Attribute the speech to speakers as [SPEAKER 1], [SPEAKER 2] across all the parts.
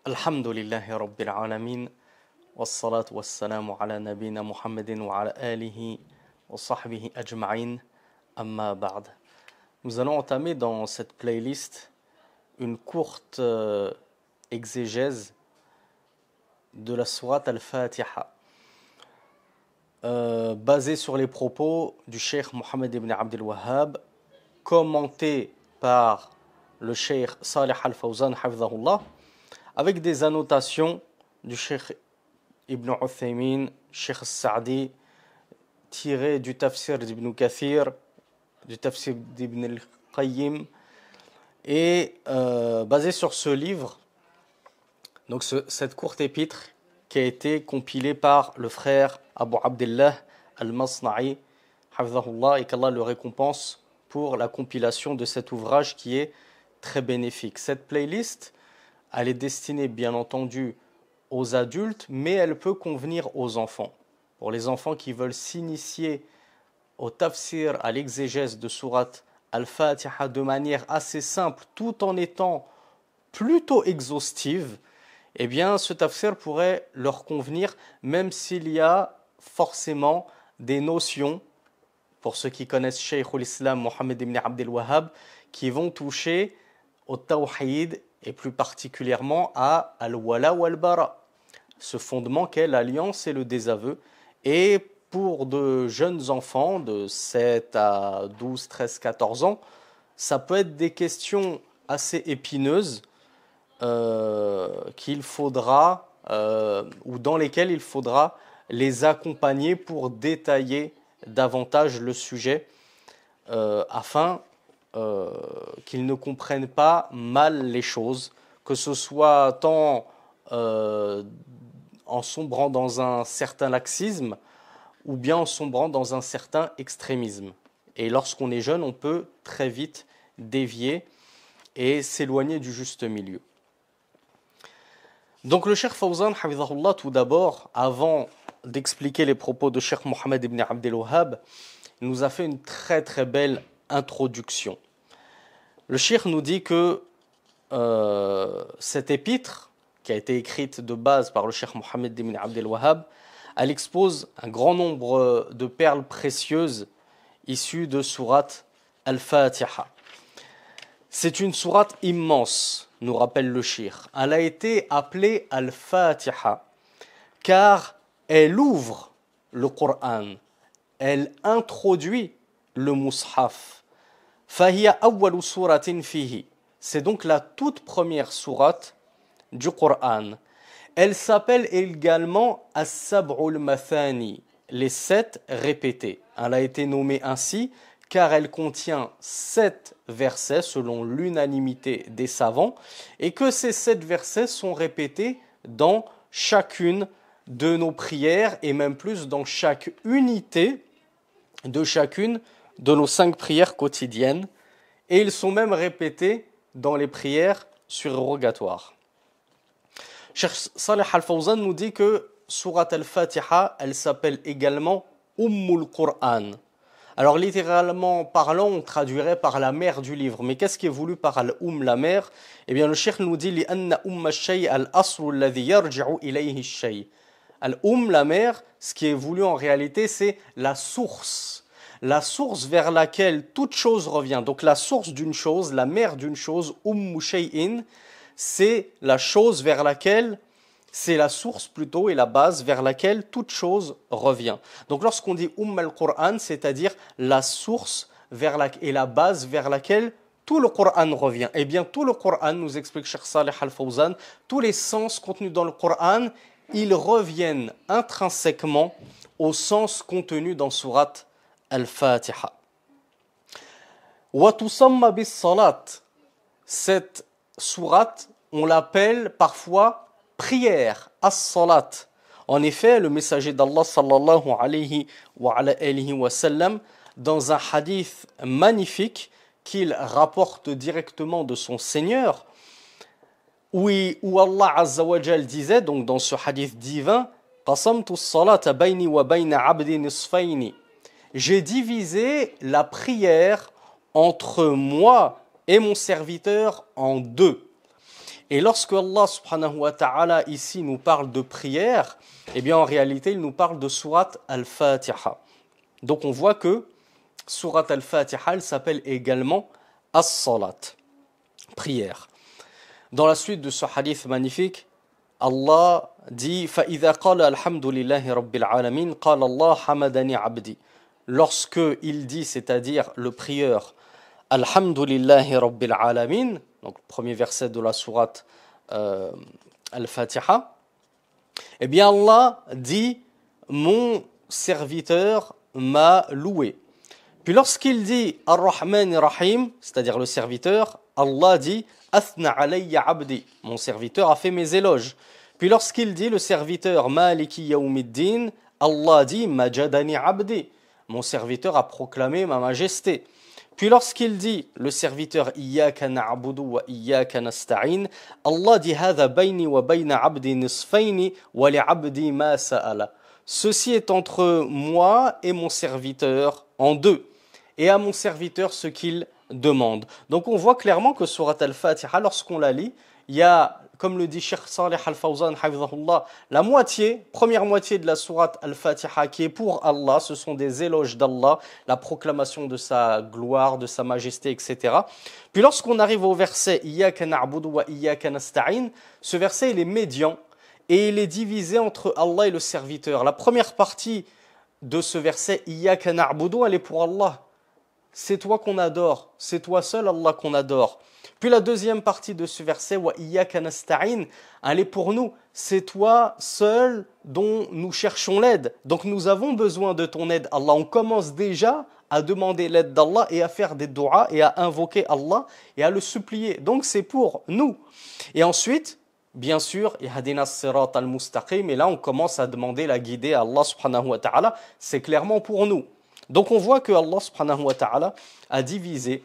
[SPEAKER 1] الحمد لله رب العالمين والصلاة والسلام على نبينا محمد وعلى آله وصحبه أجمعين أما بعد. Nous allons entamer dans cette playlist une courte exégèse de la sourate Al-Fatiha basée sur les propos du Cheikh Mohammed ibn Abdel Wahhab, commenté par le Cheikh Salih Al-Fawzan hafidhahullah, avec des annotations du Cheikh Ibn Uthaymin, Cheikh Sa'di, tirées du tafsir d'Ibn Kathir, du tafsir d'Ibn al-Qayyim, et basé sur ce livre, donc cette courte épître qui a été compilée par le frère Abu Abdullah al-Masna'i, hafidhahullah, et qu'Allah le récompense pour la compilation de cet ouvrage qui est très bénéfique. Cette playlist, elle est destinée bien entendu aux adultes, mais elle peut convenir aux enfants. Pour les enfants qui veulent s'initier au tafsir, à l'exégèse de sourate Al-Fatiha de manière assez simple, tout en étant plutôt exhaustive, eh bien ce tafsir pourrait leur convenir, même s'il y a forcément des notions, pour ceux qui connaissent Cheikh al-Islam Mohammed ibn Abdel Wahhab, qui vont toucher au tawhid et plus particulièrement à al-wala ou al-bara, ce fondement qu'est l'alliance et le désaveu. Et pour de jeunes enfants de 7 à 12, 13, 14 ans, ça peut être des questions assez épineuses qu'il faudra, ou dans lesquelles il faudra les accompagner pour détailler davantage le sujet, afin qu'ils ne comprennent pas mal les choses, que ce soit tant en sombrant dans un certain laxisme ou bien en sombrant dans un certain extrémisme. Et lorsqu'on est jeune, on peut très vite dévier et s'éloigner du juste milieu. Donc le Cheikh Fawzan, hafidhahullah, tout d'abord, avant d'expliquer les propos de Cheikh Mohammed ibn Abdel Wahhab, nous a fait une très très belle introduction. Le Cheikh nous dit que cette épître, qui a été écrite de base par le Cheikh Mohammed ibn Abdel Wahhab, elle expose un grand nombre de perles précieuses issues de sourate Al-Fatiha. C'est une sourate immense, nous rappelle le Cheikh. Elle a été appelée Al-Fatiha car elle ouvre le Coran, elle introduit le Mus'haf. Fahiya awwalu suratin fihi. C'est donc la toute première sourate du Coran. Elle s'appelle également As-Sab'ul Mathani, les 7 répétés. Elle a été nommée ainsi car elle contient 7 versets selon l'unanimité des savants et que ces 7 versets sont répétés dans chacune de nos prières et même plus dans chaque unité de chacune de nos 5 prières quotidiennes, et ils sont même répétés dans les prières surérogatoires. Cheikh Salih Al-Fawzan nous dit que Surat Al-Fatiha, elle s'appelle également Ummul Qur'an. Alors littéralement parlant, on traduirait par la mère du livre. Mais qu'est-ce qui est voulu par Al-Umm, la mère? Eh bien le Cheikh nous dit لأن أم الشيء الأصل الذي يرجع إليه الشيء. Al-Umm, la mère, ce qui est voulu en réalité, c'est la source vers laquelle toute chose revient. Donc la source d'une chose, la mère d'une chose, Ummu Shay'in, c'est la chose vers laquelle, c'est la source plutôt et la base vers laquelle toute chose revient. Donc lorsqu'on dit al-Qur'an, c'est-à-dire la source et la base vers laquelle tout le Coran revient. Eh bien tout le Coran, nous explique Cheikh Salih Al-Fawzan, tous les sens contenus dans le Coran, ils reviennent intrinsèquement au sens contenu dans sourate Al-Fatiha. Wa tusamma bis salat. Cette sourate, on l'appelle parfois prière, as-salat. En effet, le messager d'Allah sallallahu alayhi wa sallam, dans un hadith magnifique qu'il rapporte directement de son Seigneur, où Allah Azza wa Jal disait, donc dans ce hadith divin, qasamtu as-salata bayni wa bayna abdi nisfayni. J'ai divisé la prière entre moi et mon serviteur en deux. Et lorsque Allah subhanahu wa ta'ala ici nous parle de prière, eh bien en réalité il nous parle de sourate Al-Fatiha. Donc on voit que sourate Al-Fatiha elle s'appelle également As-Salat, prière. Dans la suite de ce hadith magnifique, Allah dit فَإِذَا قَالَ الْحَمْدُ لِلَّهِ رَبِّ الْعَالَمِينَ قَالَ اللَّهُ حَمَدَنِي عَبْدِي. Lorsque il dit, c'est-à-dire le prieur, Alhamdulillahi Rabbil Alamin, donc le premier verset de la sourate Al-Fatiha, eh bien Allah dit, mon serviteur m'a loué. Puis lorsqu'il dit Ar-Rahman Rahim, c'est-à-dire le serviteur, Allah dit Athna alayya abdi, mon serviteur a fait mes éloges. Puis lorsqu'il dit le serviteur Maliki Yawmiddin, Allah dit Majadani abdi, mon serviteur a proclamé ma majesté. Puis lorsqu'il dit le serviteur Iyyaka na'budu wa iyyaka nasta'in, Allah dit Hadha bayni wa bayna abdi nisfayni wa li abdi ma sa'ala. Ceci est entre moi et mon serviteur en deux, et à mon serviteur ce qu'il demande. Donc on voit clairement que sourate Al-Fatiha, lorsqu'on la lit, il y a, comme le dit Cheikh Salih Al-Fawzan, la moitié, première moitié de la sourate Al-Fatiha qui est pour Allah, ce sont des éloges d'Allah, la proclamation de sa gloire, de sa majesté, etc. Puis lorsqu'on arrive au verset Iyyaka na'budu wa iyyaka nasta'in, ce verset il est médian et il est divisé entre Allah et le serviteur. La première partie de ce verset Iyyaka na'budu, elle est pour Allah. C'est toi qu'on adore, c'est toi seul Allah qu'on adore. Puis la deuxième partie de ce verset, wa iyyaka nasta'in, elle est pour nous. C'est toi seul dont nous cherchons l'aide. Donc nous avons besoin de ton aide, Allah. On commence déjà à demander l'aide d'Allah et à faire des du'as et à invoquer Allah et à le supplier. Donc c'est pour nous. Et ensuite, bien sûr, ihdina sirat al-mustaqim. Et là, on commence à demander la guidée à Allah subhanahu wa ta'ala. C'est clairement pour nous. Donc on voit que Allah subhanahu wa ta'ala a divisé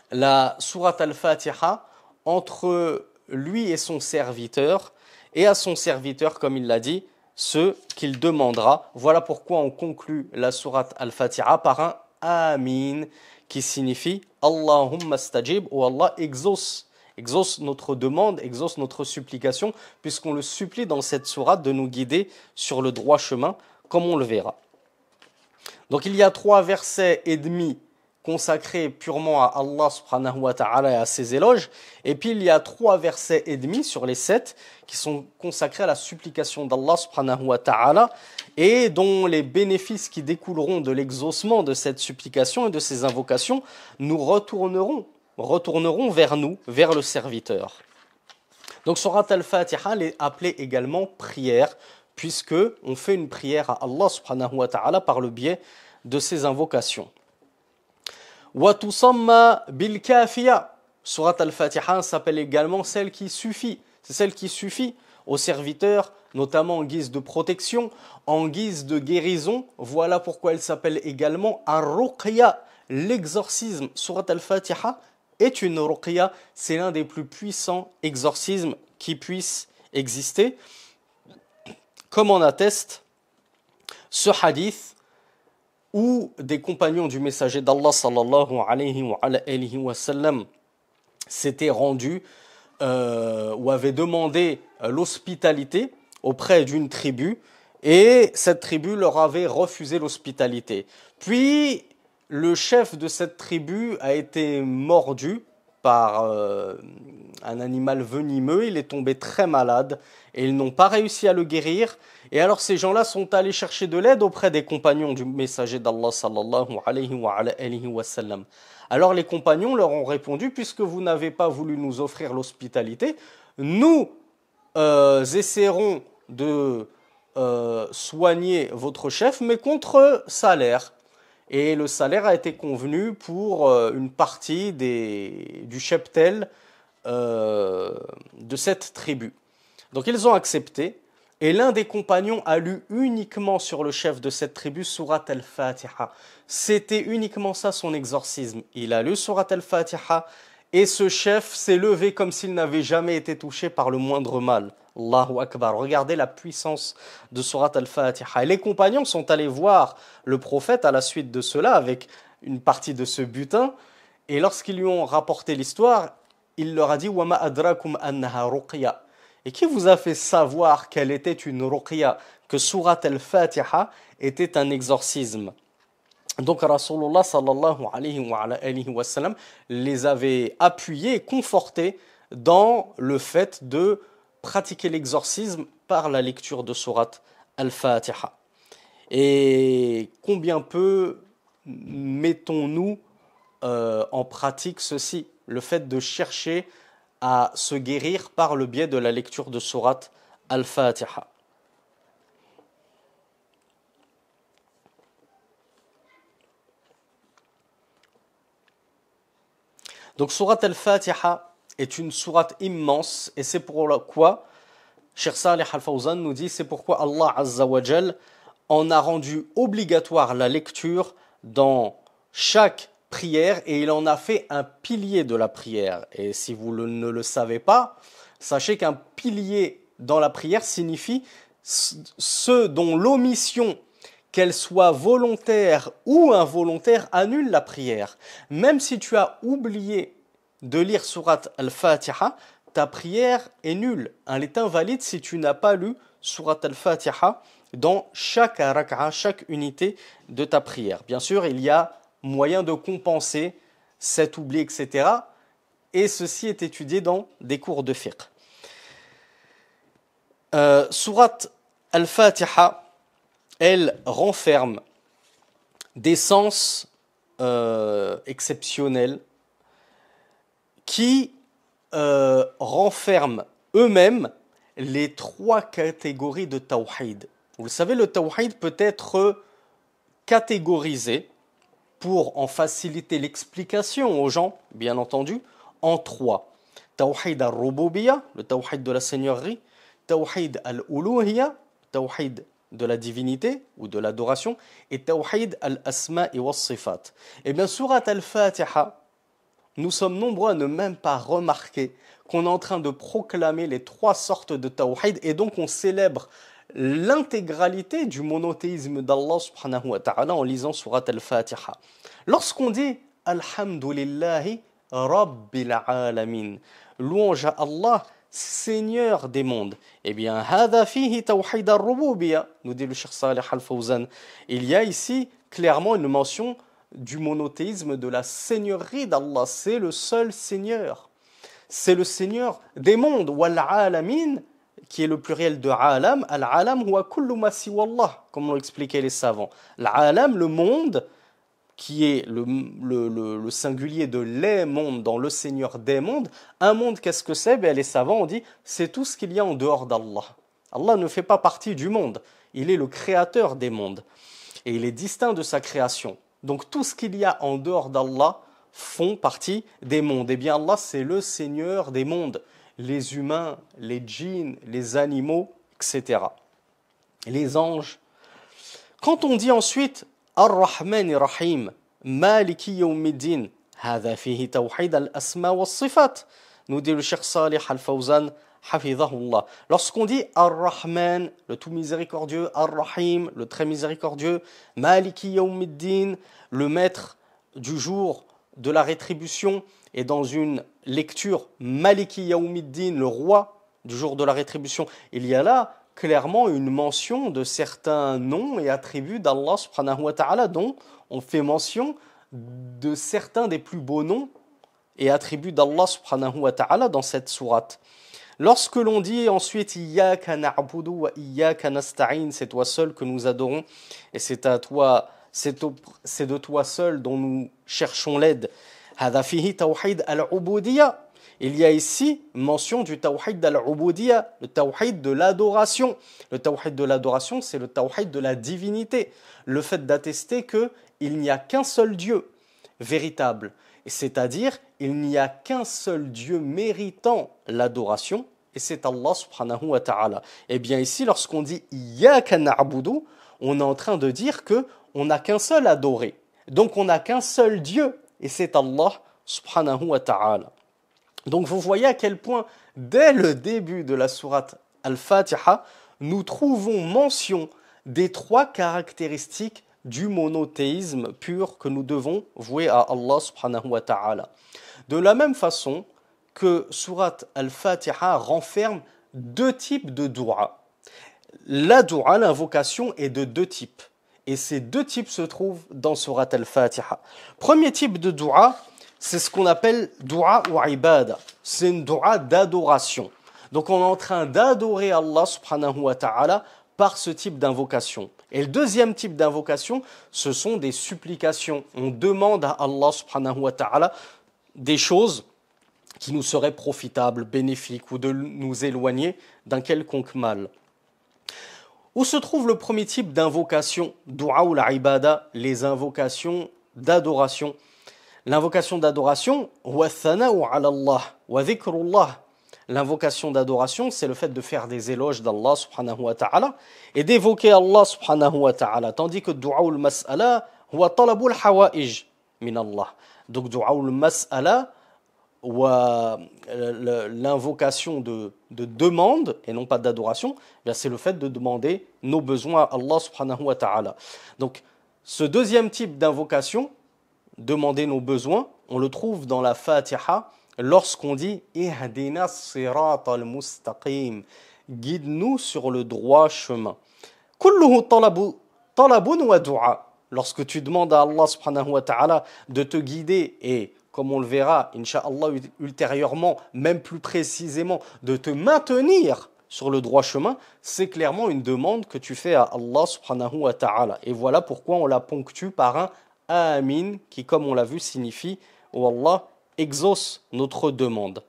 [SPEAKER 1] la sourate Al-Fatiha entre lui et son serviteur, et à son serviteur, comme il l'a dit, ce qu'il demandera. Voilà pourquoi on conclut la sourate Al-Fatiha par un Amin, qui signifie Allahumma stajib, ou Allah exauce notre demande, exauce notre supplication, puisqu'on le supplie dans cette sourate de nous guider sur le droit chemin, comme on le verra. Donc il y a 3 versets et demi consacrés purement à Allah subhanahu wa ta'ala et à ses éloges. Et puis il y a 3 versets et demi sur les 7 qui sont consacrés à la supplication d'Allah subhanahu wa ta'ala et dont les bénéfices qui découleront de l'exaucement de cette supplication et de ces invocations nous retourneront vers nous, vers le serviteur. Donc sourate Al-Fatiha est appelée également prière, puisque on fait une prière à Allah subhanahu wa ta'ala par le biais de ces invocations. Wa tusamma bil kafiya. Sourate Al-Fatiha s'appelle également celle qui suffit. C'est celle qui suffit aux serviteurs, notamment en guise de protection, en guise de guérison. Voilà pourquoi elle s'appelle également Ar-Ruqya, l'exorcisme. Sourate Al-Fatiha est une ruqya, c'est l'un des plus puissants exorcismes qui puissent exister. Comme en atteste ce hadith où des compagnons du messager d'Allah sallallahu alayhi wa sallam s'étaient rendus ou avaient demandé l'hospitalité auprès d'une tribu et cette tribu leur avait refusé l'hospitalité. Puis le chef de cette tribu a été mordu par un animal venimeux, il est tombé très malade et ils n'ont pas réussi à le guérir. Et alors ces gens-là sont allés chercher de l'aide auprès des compagnons du messager d'Allah sallallahu alayhi wa sallam. Alors les compagnons leur ont répondu, puisque vous n'avez pas voulu nous offrir l'hospitalité, nous essaierons de soigner votre chef, mais contre salaire. Et le salaire a été convenu pour une partie du cheptel de cette tribu. Donc ils ont accepté, et l'un des compagnons a lu uniquement sur le chef de cette tribu sourate Al-Fatiha. C'était uniquement ça son exorcisme. Il a lu sourate Al-Fatiha, et ce chef s'est levé comme s'il n'avait jamais été touché par le moindre mal. Allahu Akbar. Regardez la puissance de sourate Al-Fatiha. Et les compagnons sont allés voir le prophète à la suite de cela avec une partie de ce butin. Et lorsqu'ils lui ont rapporté l'histoire, il leur a dit وَمَا أَدْرَاكُمْ أَنَّهَا رُقْيَةٌ. Et qui vous a fait savoir qu'elle était une ruqya, que Surat al-Fatiha était un exorcisme? Donc Rasulullah sallallahu alayhi wa sallam les avait appuyés et confortés dans le fait de pratiquer l'exorcisme par la lecture de Surat al-Fatiha. Et combien peu mettons-nous en pratique ceci, le fait de chercher à se guérir par le biais de la lecture de Surat al-Fatiha. Donc Surat al-Fatiha est une sourate immense et c'est pourquoi Cheikh Salih Al-Fawzan nous dit c'est pourquoi Allah Azza wa Jal en a rendu obligatoire la lecture dans chaque prière et il en a fait un pilier de la prière. Et si vous ne le savez pas, sachez qu'un pilier dans la prière signifie ce dont l'omission, qu'elle soit volontaire ou involontaire, annule la prière. Même si tu as oublié de lire Surat al-Fatiha, ta prière est nulle. Elle est invalide si tu n'as pas lu Surat al-Fatiha dans chaque rak'a, chaque unité de ta prière. Bien sûr, il y a moyen de compenser cet oubli, etc. Et ceci est étudié dans des cours de fiqh. Surat al-Fatiha, elle renferme des sens exceptionnels qui renferment eux-mêmes les trois catégories de tawhid. Vous le savez, le tawhid peut être catégorisé pour en faciliter l'explication aux gens, bien entendu, en trois. Tawhid al-Rububiyya, le tawhid de la seigneurie, Tawhid al-Uluhiyya, tawhid de la divinité ou de l'adoration, et Tawhid al-Asma wa Sifat. Et bien, Surat al-Fatiha, nous sommes nombreux à ne même pas remarquer qu'on est en train de proclamer les trois sortes de Tawhid, et donc on célèbre l'intégralité du monothéisme d'Allah subhanahu wa ta'ala en lisant Surat al-Fatiha. Lorsqu'on dit Alhamdulillahi Rabbil Alamin, louange à Allah, Seigneur des mondes, eh bien, Hada fihi tawhid al-rububiyya, nous dit le Cheikh Salih Al-Fawzan. Il y a ici clairement une mention du monothéisme, de la seigneurie d'Allah. C'est le seul Seigneur. C'est le Seigneur des mondes. Wal-alamin, qui est le pluriel de alam. Al-alam huwa kullu ma siwa Allah, comme l'ont expliqué les savants. L'alam, le monde, qui est le singulier de les mondes dans le Seigneur des mondes. Un monde, qu'est-ce que c'est? Les savants ont dit, c'est tout ce qu'il y a en dehors d'Allah. Allah ne fait pas partie du monde. Il est le créateur des mondes. Et il est distinct de sa création. Donc tout ce qu'il y a en dehors d'Allah font partie des mondes. Eh bien Allah, c'est le Seigneur des mondes. Les humains, les djinns, les animaux, etc. Les anges. Quand on dit ensuite Ar-Rahman Ar-Rahim, Maliki Yawmiddin, Hada fihi tawhid al-asma wa sifat, nous dit le Cheikh Salih Al-Fawzan, Hafidhahullah. Lorsqu'on dit Ar-Rahman, le tout miséricordieux, Ar-Rahim, le très miséricordieux, Maliki Yawmiddin, le maître du jour de la rétribution, et dans une lecture Maliki Yawmiddin, le roi du jour de la rétribution, il y a là clairement une mention de certains noms et attributs d'Allah subhanahu wa ta'ala, dont on fait mention de certains des plus beaux noms et attributs d'Allah subhanahu wa ta'ala dans cette sourate. Lorsque l'on dit ensuite Iyyaka na'budu wa iyyaka nasta'in, c'est toi seul que nous adorons et c'est à toi, c'est de toi seul dont nous cherchons l'aide. Hada fihi tawhid al-ubudiyya. Il y a ici mention du tawhid al-ubudiyya, le tawhid de l'adoration. Le tawhid de l'adoration, c'est le tawhid de la divinité. Le fait d'attester qu'il n'y a qu'un seul Dieu véritable. C'est-à-dire, il n'y a qu'un seul Dieu méritant l'adoration, et c'est Allah subhanahu wa ta'ala. Et bien ici, lorsqu'on dit « Iyyaka na'budu », on est en train de dire qu'on n'a qu'un seul adoré. Donc on n'a qu'un seul Dieu, et c'est Allah subhanahu wa ta'ala. Donc vous voyez à quel point, dès le début de la sourate Al-Fatiha, nous trouvons mention des trois caractéristiques du monothéisme pur que nous devons vouer à Allah subhanahu wa ta'ala. De la même façon que Surat Al-Fatiha renferme deux types de dua. La dua, l'invocation, est de deux types. Et ces deux types se trouvent dans Surat Al-Fatiha. Premier type de dua, c'est ce qu'on appelle dua ou ibada. C'est une dua d'adoration. Donc on est en train d'adorer Allah subhanahu wa ta'ala par ce type d'invocation. Et le deuxième type d'invocation, ce sont des supplications. On demande à Allah subhanahu wa ta'ala des choses qui nous seraient profitables, bénéfiques ou de nous éloigner d'un quelconque mal. Où se trouve le premier type d'invocation, dua ou la ibada, les invocations d'adoration. L'invocation d'adoration, wa thana'u ala Allah, wa dhikrullah. L'invocation d'adoration, c'est le fait de faire des éloges d'Allah subhanahu wa ta'ala et d'évoquer Allah subhanahu wa ta'ala. Tandis que dua ou mas'ala, huwa talabul hawa'ij min Allah. Donc dua ou mas'ala, l'invocation de demande et non pas d'adoration, c'est le fait de demander nos besoins à Allah subhanahu wa ta'ala. Donc ce deuxième type d'invocation, demander nos besoins, on le trouve dans la Fatiha lorsqu'on dit Ihdina sirata al-mustaqim, guide-nous sur le droit chemin. Kulluhu talabun wa du'a. Lorsque tu demandes à Allah subhanahu wa ta'ala de te guider et comme on le verra, incha'Allah, ultérieurement, même plus précisément, de te maintenir sur le droit chemin, c'est clairement une demande que tu fais à Allah subhanahu wa ta'ala. Et voilà pourquoi on la ponctue par un Amin, qui, comme on l'a vu, signifie « Oh Allah, exauce notre demande ».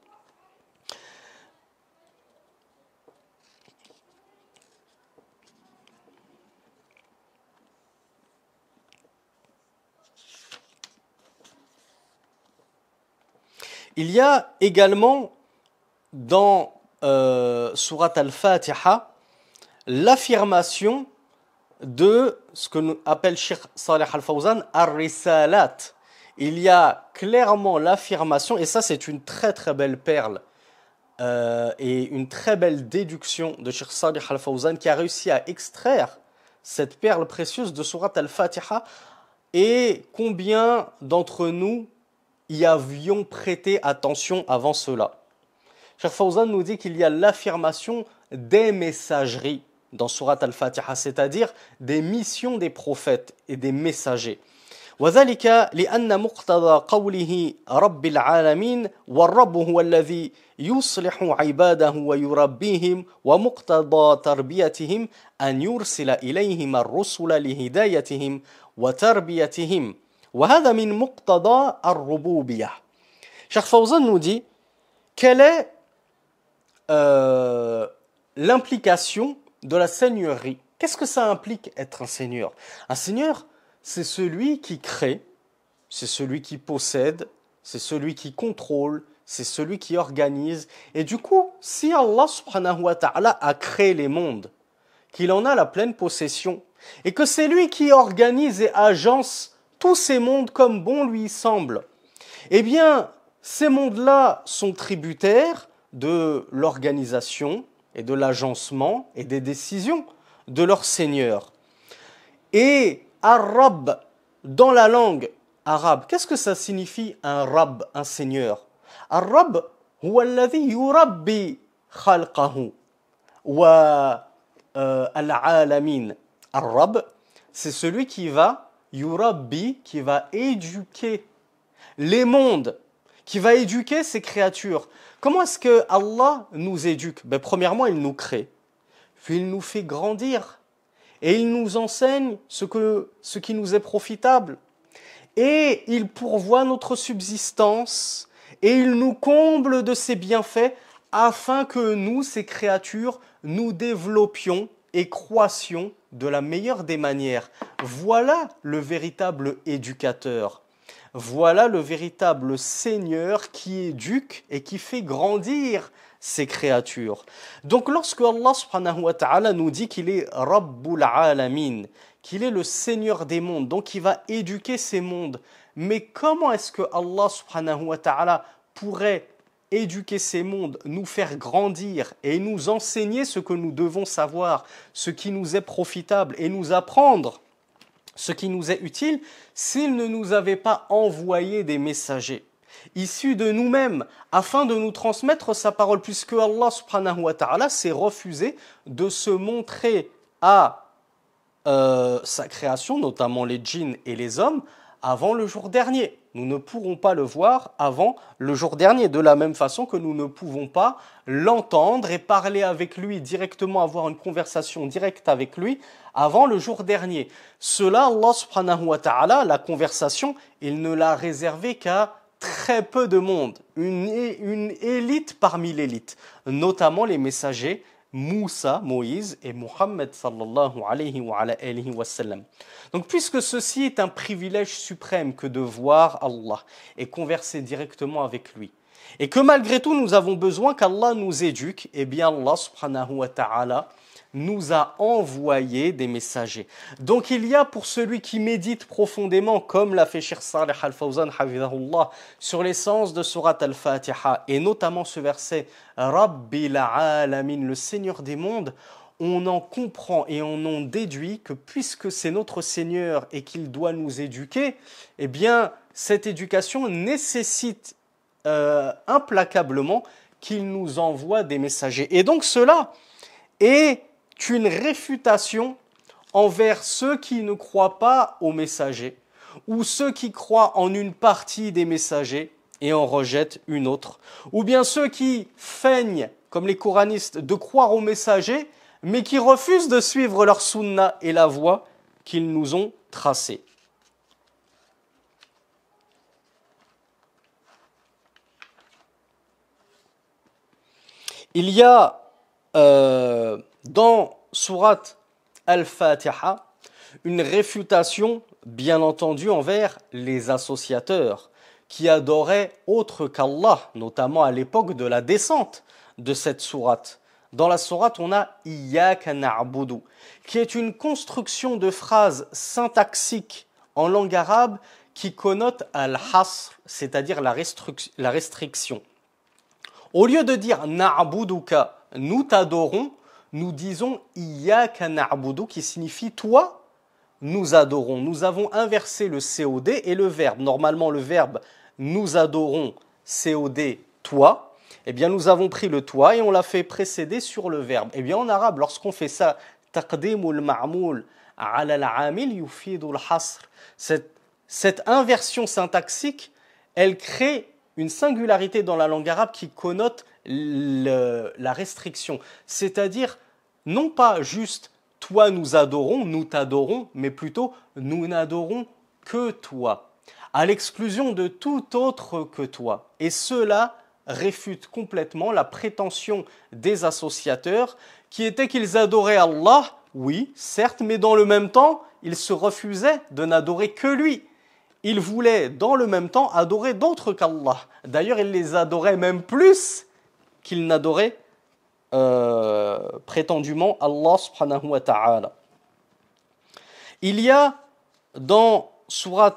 [SPEAKER 1] Il y a également dans Surat Al-Fatiha l'affirmation de ce que nous appelle Cheikh Saleh Al-Fawzan Ar-Risalat. Il y a clairement l'affirmation, et ça c'est une très très belle perle et une très belle déduction de Cheikh Saleh Al-Fawzan qui a réussi à extraire cette perle précieuse de Surat Al-Fatiha. Et combien d'entre nous y avions prêté attention avant cela? Cheikh Fawzan nous dit qu'il y a l'affirmation des messageries dans Surat Al-Fatiha, c'est-à-dire des missions des prophètes et des messagers. وذلك لأن مقتضى قوله رب العالمين والرب هو الذي يصلح عباده ويربيهم ومقتضى تربيتهم أن يرسل إليهم الرسل لهدايتهم وتربيتهم وهذا من مقتضى الربوبية. Cheikh Fawzan nous dit quelle est l'implication de la seigneurie. Qu'est-ce que ça implique être un seigneur? Un seigneur, c'est celui qui crée, c'est celui qui possède, c'est celui qui contrôle, c'est celui qui organise. Et du coup, si Allah subhanahu wa ta'ala a créé les mondes, qu'il en a la pleine possession, et que c'est lui qui organise et agence tous ces mondes comme bon lui semble, eh bien, ces mondes-là sont tributaires de l'organisation et de l'agencement et des décisions de leur Seigneur. Et Ar-Rabb, dans la langue arabe, qu'est-ce que ça signifie un Rabb, un Seigneur? Ar-Rabb, huwa alladhi yurabbi khalqahu wa al-alamin. Ar-Rabb, c'est celui qui va yurabbi, qui va éduquer les mondes, qui va éduquer ses créatures. Comment est-ce que Allah nous éduque? Premièrement, il nous crée, puis il nous fait grandir, et il nous enseigne ce qui nous est profitable, et il pourvoit notre subsistance, et il nous comble de ses bienfaits, afin que nous, ces créatures, nous développions et croissions de la meilleure des manières. Voilà le véritable éducateur. Voilà le véritable Seigneur qui éduque et qui fait grandir ses créatures. Donc lorsque Allah subhanahu wa ta'ala nous dit qu'il est Rabbul Alamin, qu'il est le Seigneur des mondes, donc il va éduquer ces mondes, mais comment est-ce que Allah subhanahu wa ta'ala pourrait éduquer ces mondes, nous faire grandir et nous enseigner ce que nous devons savoir, ce qui nous est profitable et nous apprendre ce qui nous est utile s'il ne nous avait pas envoyé des messagers? issu de nous-mêmes, afin de nous transmettre sa parole, puisque Allah subhanahu wa ta'ala s'est refusé de se montrer à sa création, notamment les djinns et les hommes, avant le jour dernier. Nous ne pourrons pas le voir avant le jour dernier, de la même façon que nous ne pouvons pas l'entendre et parler avec lui directement, avoir une conversation directe avec lui avant le jour dernier. Cela, Allah subhanahu wa ta'ala, la conversation, il ne l'a réservé qu'à très peu de monde, une élite parmi l'élite, notamment les messagers Moussa, Moïse et Mohammed sallallahu alayhi wa sallam. Donc puisque ceci est un privilège suprême que de voir Allah et converser directement avec lui, et que malgré tout nous avons besoin qu'Allah nous éduque, eh bien Allah subhanahu wa ta'ala nous a envoyé des messagers. Donc il y a pour celui qui médite profondément, comme l'a fait Cheikh Salih Al-Fawzan hafidhahullah, sur l'essence de Surat Al-Fatiha, et notamment ce verset « Rabbil alamin », le Seigneur des mondes, on en comprend et on en déduit que puisque c'est notre Seigneur et qu'il doit nous éduquer, eh bien cette éducation nécessite implacablement qu'il nous envoie des messagers. Et donc cela est une réfutation envers ceux qui ne croient pas aux messagers ou ceux qui croient en une partie des messagers et en rejettent une autre, ou bien ceux qui feignent, comme les coranistes, de croire aux messagers mais qui refusent de suivre leur sunna et la voie qu'ils nous ont tracée. Il y a dans Surat Al-Fatiha une réfutation, bien entendu, envers les associateurs qui adoraient autre qu'Allah, notamment à l'époque de la descente de cette sourate. Dans la sourate, on a « Iyyaka na'budu » qui est une construction de phrases syntaxiques en langue arabe qui connote al-hasr, c'est-à-dire la restriction. Au lieu de dire « na'buduka » nous t'adorons, nous disons Iyyaka na'budu qui signifie toi, nous adorons. Nous avons inversé le COD et le verbe. Normalement, le verbe nous adorons, COD, toi. Eh bien, nous avons pris le toi et on l'a fait précéder sur le verbe. Eh bien, en arabe, lorsqu'on fait ça, taqdimul ma'moul ala al-amil yufidul hasr. Cette inversion syntaxique, elle crée une singularité dans la langue arabe qui connote la restriction. C'est-à-dire, non pas juste « toi nous adorons, nous t'adorons », mais plutôt « nous n'adorons que toi », à l'exclusion de tout autre que toi. Et cela réfute complètement la prétention des associateurs qui était qu'ils adoraient Allah, oui, certes, mais dans le même temps, ils se refusaient de n'adorer que lui. Ils voulaient dans le même temps adorer d'autres qu'Allah. D'ailleurs, ils les adoraient même plus qu'ils n'adoraient prétendument Allah subhanahu wa ta'ala. Il y a dans Surat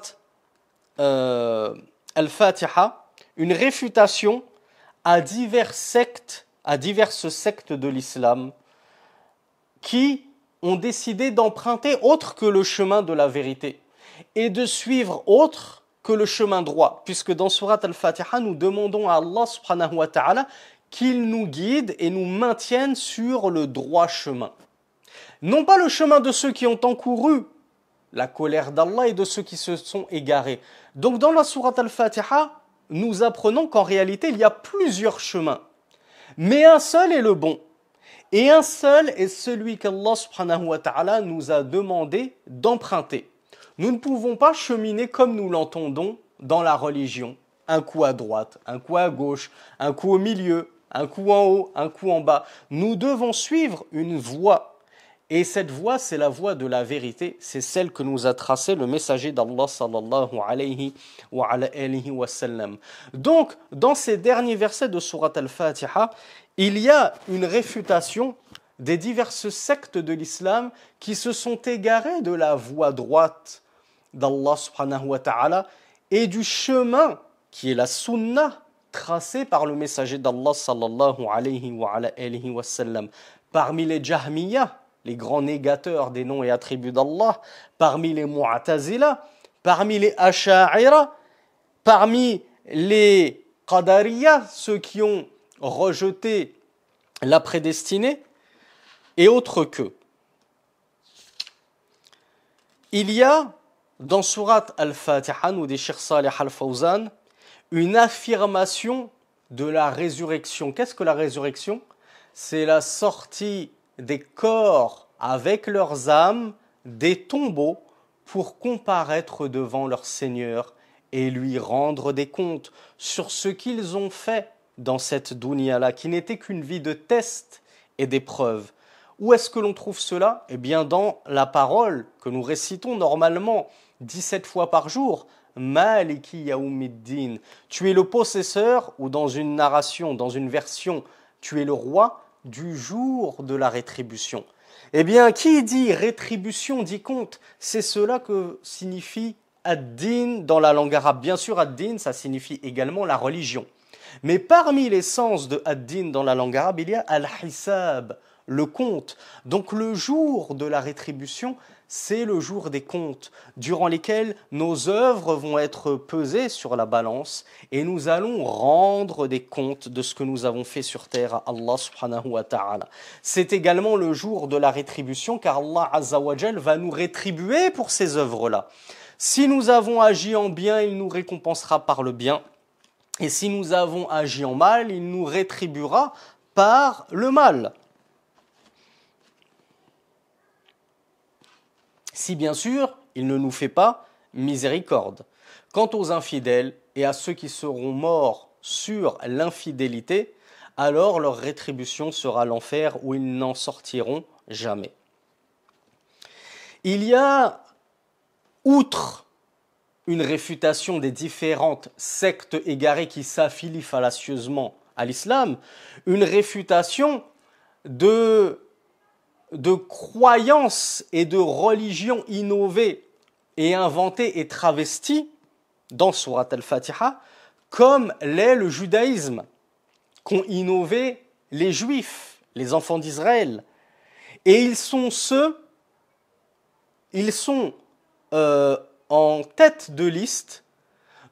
[SPEAKER 1] Al-Fatiha une réfutation à diverses sectes de l'islam qui ont décidé d'emprunter autre que le chemin de la vérité et de suivre autre que le chemin droit, puisque dans Surat Al-Fatiha, nous demandons à Allah subhanahu wa ta'ala qu'il nous guide et nous maintienne sur le droit chemin. Non pas le chemin de ceux qui ont encouru la colère d'Allah et de ceux qui se sont égarés. Donc dans la Surat Al-Fatiha, nous apprenons qu'en réalité, il y a plusieurs chemins. Mais un seul est le bon. Et un seul est celui qu'Allah subhanahu wa ta'ala nous a demandé d'emprunter. Nous ne pouvons pas cheminer comme nous l'entendons dans la religion. Un coup à droite, un coup à gauche, un coup au milieu, un coup en haut, un coup en bas. Nous devons suivre une voie. Et cette voie, c'est la voie de la vérité. C'est celle que nous a tracée le messager d'Allah sallallahu alayhi wa sallam. Donc, dans ces derniers versets de Surat Al-Fatiha, il y a une réfutation des diverses sectes de l'islam qui se sont égarées de la voie droite d'Allah subhanahu wa ta'ala et du chemin qui est la sunnah tracée par le messager d'Allah sallallahu alayhi wa sallam. Parmi les Jahmiyyah, les grands négateurs des noms et attributs d'Allah, parmi les Mu'tazila, parmi les Asha'ira, parmi les Qadariya, ceux qui ont rejeté la prédestinée, et autres qu'eux. Il y a dans Sourate Al-Fatiha, nous dit Cheikh Salih Al-Fawzan, une affirmation de la résurrection. Qu'est-ce que la résurrection? C'est la sortie des corps avec leurs âmes des tombeaux pour comparaître devant leur Seigneur et lui rendre des comptes sur ce qu'ils ont fait dans cette dunya-là, qui n'était qu'une vie de tests et d'épreuves. Où est-ce que l'on trouve cela? Eh bien dans la parole que nous récitons normalement 17 fois par jour, Maliki Yawmiddin. Tu es le possesseur, ou dans une narration, dans une version, tu es le roi du jour de la rétribution. Eh bien, qui dit rétribution dit compte? C'est cela que signifie ad-din dans la langue arabe. Bien sûr, ad-din, ça signifie également la religion. Mais parmi les sens de ad-din dans la langue arabe, il y a al-hisab, le compte. Donc le jour de la rétribution, c'est le jour des comptes, durant lesquels nos œuvres vont être pesées sur la balance et nous allons rendre des comptes de ce que nous avons fait sur terre à Allah subhanahu wa ta'ala. C'est également le jour de la rétribution, car Allah azza wa jal va nous rétribuer pour ces œuvres-là. Si nous avons agi en bien, il nous récompensera par le bien. Et si nous avons agi en mal, il nous rétribuera par le mal. Si bien sûr, il ne nous fait pas miséricorde. Quant aux infidèles et à ceux qui seront morts sur l'infidélité, alors leur rétribution sera l'enfer où ils n'en sortiront jamais. Il y a, outre une réfutation des différentes sectes égarées qui s'affilient fallacieusement à l'islam, une réfutation de croyances et de religions innovées et inventées et travesties dans Surat Al-Fatiha, comme l'est le judaïsme, qu'ont innové les juifs, les enfants d'Israël. Et ils sont en tête de liste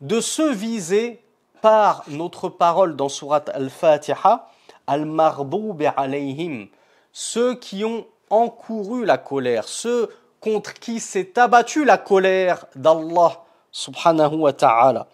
[SPEAKER 1] de ceux visés par notre parole dans Surat Al-Fatiha, Al-Mardoubi alayhim, ceux qui ont encouru la colère, ceux contre qui s'est abattue la colère d'Allah subhanahu wa ta'ala.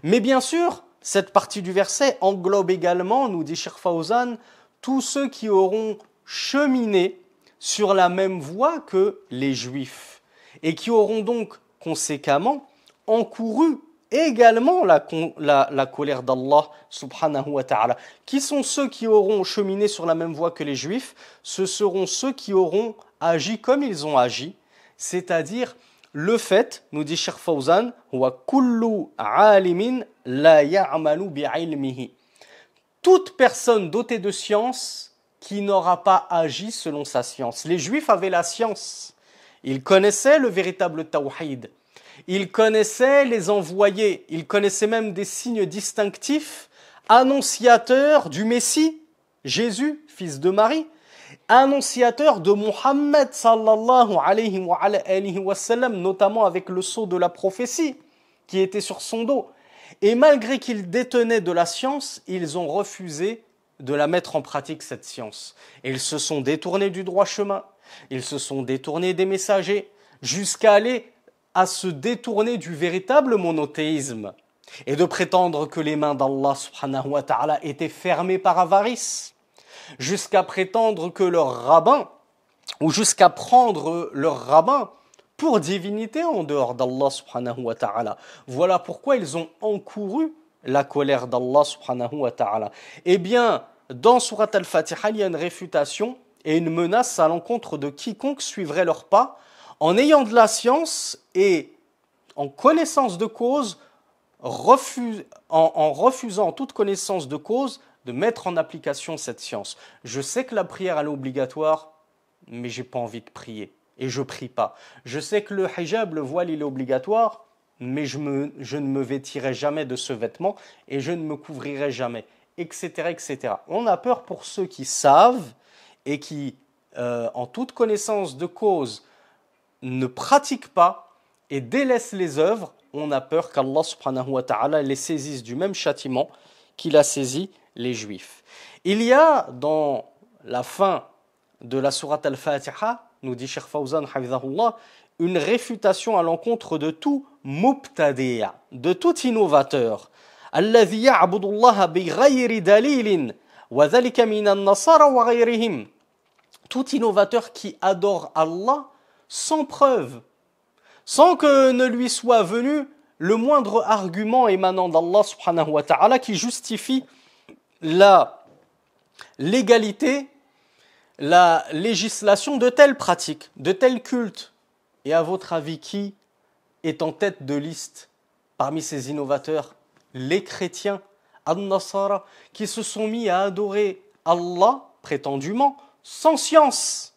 [SPEAKER 1] Mais bien sûr, cette partie du verset englobe également, nous dit Cheikh Fawzan, tous ceux qui auront cheminé sur la même voie que les Juifs et qui auront donc conséquemment encouru également la colère d'Allah subhanahu wa ta'ala. Qui sont ceux qui auront cheminé sur la même voie que les Juifs? Ce seront ceux qui auront agi comme ils ont agi, c'est-à-dire le fait, nous dit Cheikh Fawzan, wa kullu alimin la ya'malu bi'ilmihi. Toute personne dotée de science qui n'aura pas agi selon sa science. Les Juifs avaient la science. Ils connaissaient le véritable tawhid. Ils connaissaient les envoyés. Ils connaissaient même des signes distinctifs, annonciateurs du Messie, Jésus, fils de Marie, annonciateur de Muhammad sallallahu alayhi wa sallam, notamment avec le sceau de la prophétie qui était sur son dos. Et malgré qu'ils détenaient de la science, ils ont refusé de la mettre en pratique, cette science. Et ils se sont détournés du droit chemin, ils se sont détournés des messagers, jusqu'à aller à se détourner du véritable monothéisme et de prétendre que les mains d'Allah subhanahu wa ta'ala étaient fermées par avarice, jusqu'à prétendre que leur rabbin, ou jusqu'à prendre leur rabbin pour divinité en dehors d'Allah subhanahu wa ta'ala. Voilà pourquoi ils ont encouru la colère d'Allah subhanahu wa ta'ala. Eh bien, dans Surat Al-Fatiha, il y a une réfutation et une menace à l'encontre de quiconque suivrait leurs pas en ayant de la science et en connaissance de cause, en refusant toute connaissance de cause, de mettre en application cette science. Je sais que la prière elle est obligatoire, mais j'ai pas envie de prier et je prie pas. Je sais que le hijab, le voile, il est obligatoire, mais je ne me vêtirai jamais de ce vêtement et je ne me couvrirai jamais, etc., etc. On a peur pour ceux qui savent et qui, en toute connaissance de cause, ne pratiquent pas et délaissent les œuvres on a peur qu'Allah subhanahu wa ta'ala les saisisse du même châtiment qu'il a saisi les Juifs. Il y a dans la fin de la sourate Al-Fatiha, nous dit Cheikh Fawzan hafidhahullah, une réfutation à l'encontre de tout mubtadi'a, de tout innovateur. Alladhi ya'budu Allah bighayri dalilin wa dhalika minan nasara wa ghayrihim. Tout innovateur qui adore Allah sans preuve, sans que ne lui soit venu le moindre argument émanant d'Allah subhanahu wa ta'ala qui justifie la légalité, la législation de telles pratiques, de tels cultes. Et à votre avis, qui est en tête de liste parmi ces innovateurs? Les chrétiens, An-Nasara, qui se sont mis à adorer Allah, prétendument, sans science.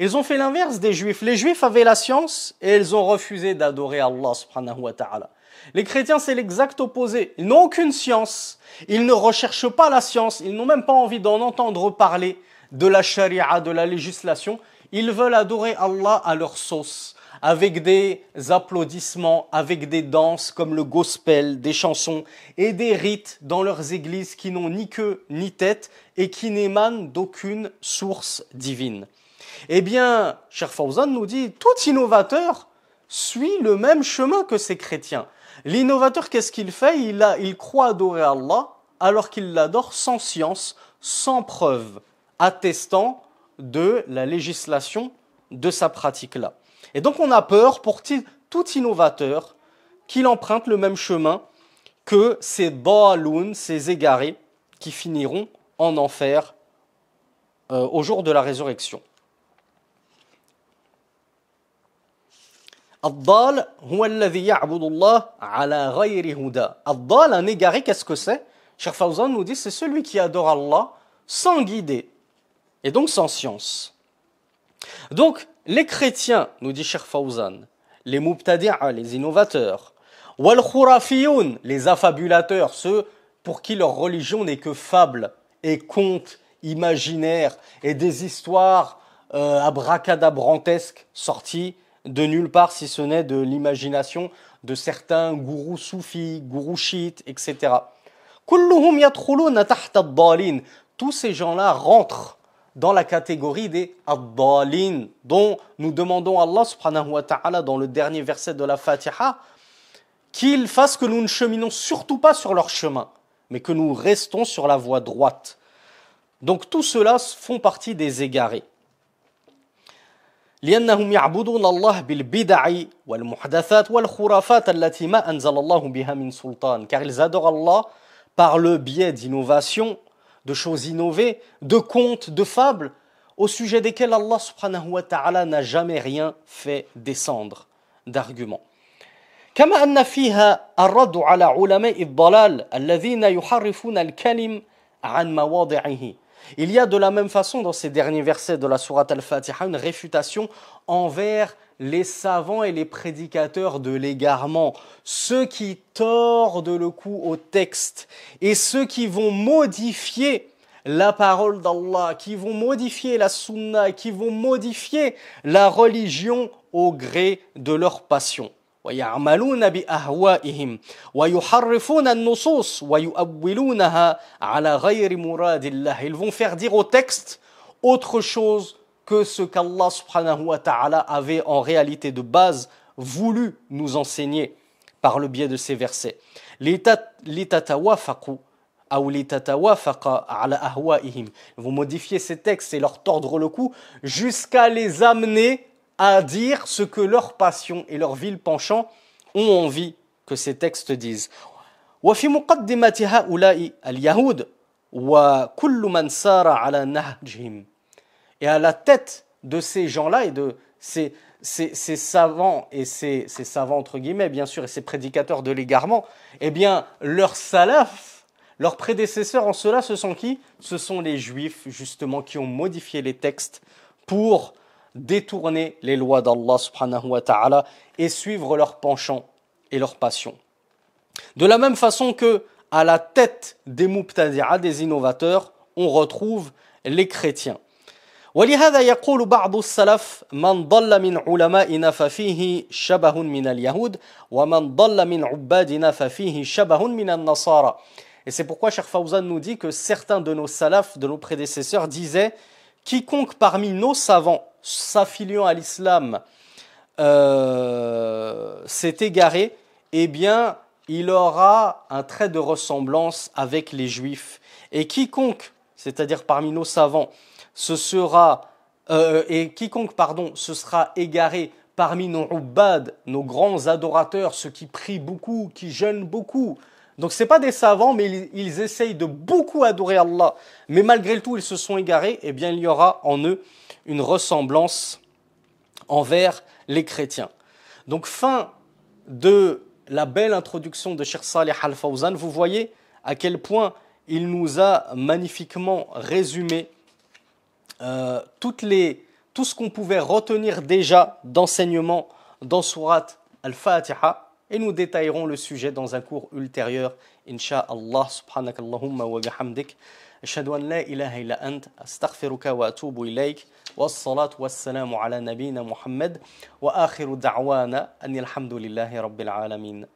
[SPEAKER 1] Ils ont fait l'inverse des Juifs. Les Juifs avaient la science et ils ont refusé d'adorer Allah subhanahu wa ta'ala. Les chrétiens, c'est l'exact opposé. Ils n'ont aucune science. Ils ne recherchent pas la science. Ils n'ont même pas envie d'en entendre parler de la charia, de la législation. Ils veulent adorer Allah à leur sauce, avec des applaudissements, avec des danses comme le gospel, des chansons et des rites dans leurs églises qui n'ont ni queue ni tête et qui n'émanent d'aucune source divine. Eh bien, Cheikh Fawzan nous dit, tout innovateur suit le même chemin que ces chrétiens. L'innovateur, qu'est-ce qu'il fait? Il croit adorer Allah alors qu'il l'adore sans science, sans preuve, attestant de la législation de sa pratique-là. Et donc on a peur pour tout innovateur qu'il emprunte le même chemin que ces daloun, ces égarés, qui finiront en enfer au jour de la résurrection. Ad-dal huwa alladhi ya'budu Allah ala ghayri huda. Ad-dal, un égaré, qu'est-ce que c'est? Cheikh Fawzan nous dit, c'est celui qui adore Allah sans guider et donc sans science. Donc, les chrétiens, nous dit Cheikh Fawzan, les mubtadi'a, les innovateurs, wal khurafiyoun, les affabulateurs, ceux pour qui leur religion n'est que fable et contes imaginaires et des histoires abracadabrantesques sorties de nulle part si ce n'est de l'imagination de certains gourous soufis, gourous chiites, etc. Kulluhum yadkhuluna tahta ad-dalin. Tous ces gens-là rentrent dans la catégorie des ad-dalin, dont nous demandons à Allah subhanahu wa ta'ala dans le dernier verset de la Fatiha qu'il fasse que nous ne cheminons surtout pas sur leur chemin, mais que nous restons sur la voie droite. Donc tous ceux-là font partie des égarés. لأنهم يعبدون الله بالبدع والمحدثات والخرافات التي ما أنزل الله بها من سلطان. Car ils adorent Allah par le biais d'innovations, de choses innovées, de contes, de fables, au sujet desquels Allah subhanahu wa ta'ala n'a jamais rien fait descendre d'arguments. كما أن فيها الرد على علماء الضلال الذين يحرفون الكلم عن مواضعه. Il y a de la même façon dans ces derniers versets de la sourate Al-Fatiha une réfutation envers les savants et les prédicateurs de l'égarement, ceux qui tordent le cou au texte et ceux qui vont modifier la parole d'Allah, qui vont modifier la sunna, qui vont modifier la religion au gré de leur passion. ويعملون بأهوائهم ويحرفون النصوص ويؤولونها على غير مراد الله. Ils vont faire dire au texte autre chose que ce qu'Allah subhanahu wa ta'ala avait en réalité de base voulu nous enseigner par le biais de ces versets. لتتوافقوا أو لتتوافق على أهوائهم. Ils vont modifier ces textes et leur tordre le cou jusqu'à les amener à dire ce que leur passion et leur vil penchant ont envie que ces textes disent. وفي مقدمة هؤلاء اليهود وكل من سار على نهجهم. Et à la tête de ces gens-là et de ces savants et ces savants entre guillemets bien sûr et ces prédicateurs de l'égarement, eh bien leurs salaf, leurs prédécesseurs en cela, ce sont qui? Ce sont les Juifs justement qui ont modifié les textes pour détourner les lois d'Allah subhanahu wa ta'ala et suivre leurs penchants et leurs passions. De la même façon que à la tête des mubtadi'a, des innovateurs, on retrouve les chrétiens. ولهذا يقول بعض السلف من ضل من علمائنا ففيه شبه من اليهود ومن ضل من عبادنا ففيه شبه من النصارى. Et c'est pourquoi Cheikh Fawzan nous dit que certains de nos salafs, de nos prédécesseurs, disaient quiconque parmi nos savants s'affiliant à l'islam s'est égaré, eh bien, il aura un trait de ressemblance avec les juifs. Et quiconque, c'est-à-dire parmi nos savants, se sera égaré parmi nos ubbad, nos grands adorateurs, ceux qui prient beaucoup, qui jeûnent beaucoup. Donc ce n'est pas des savants, mais ils essayent de beaucoup adorer Allah. Mais malgré tout, ils se sont égarés, eh bien il y aura en eux une ressemblance envers les chrétiens. Donc fin de la belle introduction de Cheikh Salih Al-Fawzan. Vous voyez à quel point il nous a magnifiquement résumé tout ce qu'on pouvait retenir déjà d'enseignement dans Surat Al-Fatiha. Et nous détaillerons le sujet dans un cours ultérieur. Inch'Allah, subhanakallahumma wa bihamdik. أشهد أن لا إله إلا أنت أستغفرك وأتوب إليك والصلاة والسلام على نبينا محمد وآخر دعوانا أن الحمد لله رب العالمين.